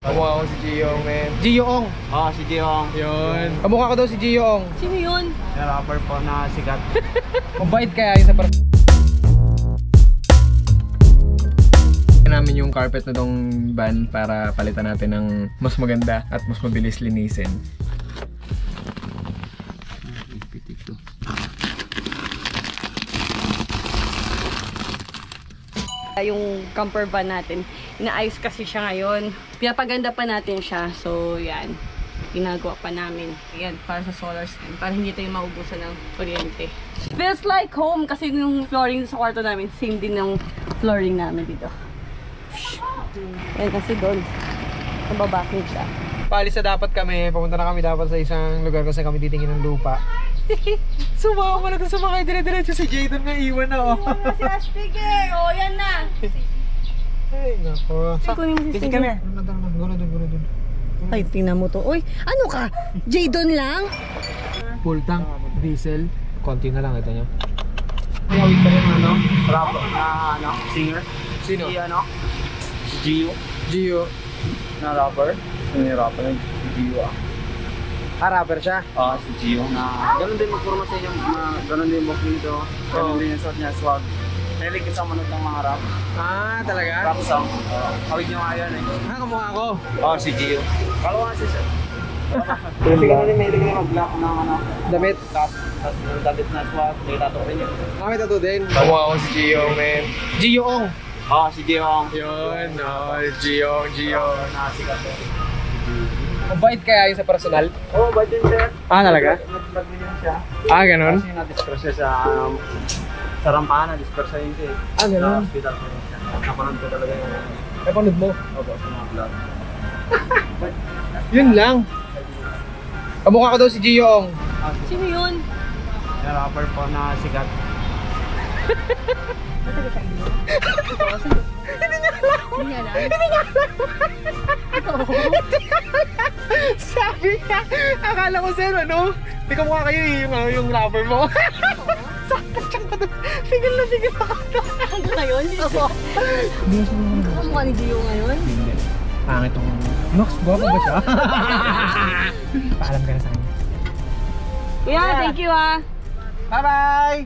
Kamukha ko si Gio, man. Gio-ong. Oo, si Gio. Yun. Kamukha ko daw si Gio-ong. Sino yun? Yung rapper po na sikat. Mabait kaya yun sa namin yung carpet na tong van para palitan natin ng mas maganda at mas mabilis linisin. Yung camper van natin, inaayos kasi siya ngayon. Pinapaganda pa natin siya. So, yan. Ginagawa pa namin. Yan, para sa solar stand. Para hindi tayo maubusan ng kuryente. Feels like home kasi yung flooring sa kwarto namin, same din ng flooring namin dito. Yan kasi doon. Nababaking siya. Paalis na dapat kami. Pumunta na kami dapat sa isang lugar kung saan kami titingin ng lupa. Sumama na doon sa mga dire-diretso si Jadon nga iwan na. Iwan na si Astig eh. O, yan na. Ay, nako. Kunin mo si Busy kami. Guna doon. Ay, tingnan mo to. Uy, ano ka? Jadon lang? Full tank, diesel. Konti na lang ito nyo. Tumawid pa rin rapper na singer. Sino? Si Gio. Gio. Na rapper. Sino yung rapper na si Gio Rapper siya? Oo, si Gio. Na ganun din magpurma sa inyo. Ganun din yung dito. Ganun din yung suot niya, swag. Nahilig ka sa manod ng mga rap. Talaga? Rap song. Kawig niyo nga yun eh. Kamukha ko. Oo, si Gio. Kalo nga si Sir. Mahilig na mag-black ng Damit. Tapos yung damit na swag. May tato rin yun. May tattoo din. Kamukha ko si Gio, man. Gio-ong. Oo, si Gio. Yun, Gio. Nasikat ko. Mabait kaya yun sa personal? Oo, ba't yun sir? Talaga? Nag-million siya. Ganun? Kasi na-disperse siya sa rampahan, na-disperse yun siya eh. Ganun? Sa hospital ko yun siya. Napanood ko talaga yung... Napanood mo? Opo, sa mga vlog. Yun lang. Kamukha ko daw si Gio-ong. Sino yun? Yung rapper po na sikat. Hindi niya alam. Sabi niya, akala ko sir, hindi ka mukha kayo yung rapper mo. Sakit ko doon. Figil na ako. Ano ngayon? Ako. Kamukha ni Gio ngayon? Hindi. Pangit yung... Nox, guwapo ba siya? Paalam ka na sa kanya. Kuya, thank you ah. Bye-bye!